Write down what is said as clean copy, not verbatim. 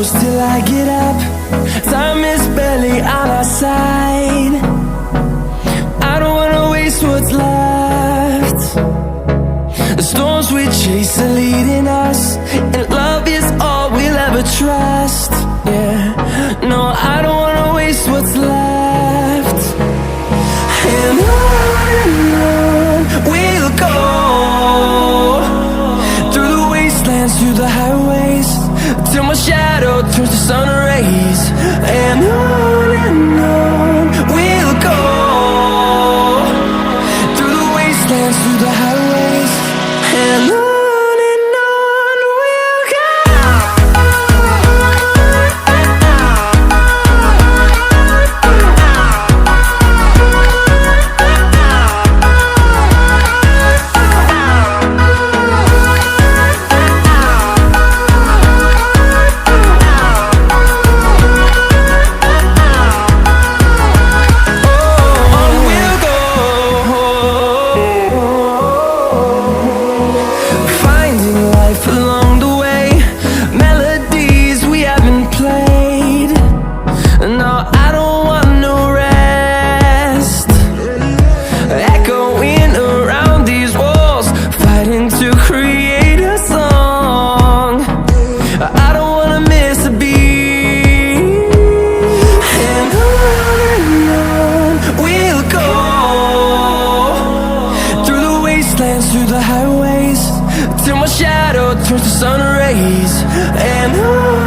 close till I get up. Time is barely on our side. I don't wanna waste what's left. The storms we chase are leading us, and love is all we'll ever trust. Yeah, no, I don't wanna waste what's left. And on we'll go, through the wastelands, through the highways, till my shadow turns to sun rays. And on we'll go, through the wastelands, through the highways, and on we'll go. Through the highways, till my shadow turns to sun rays. And on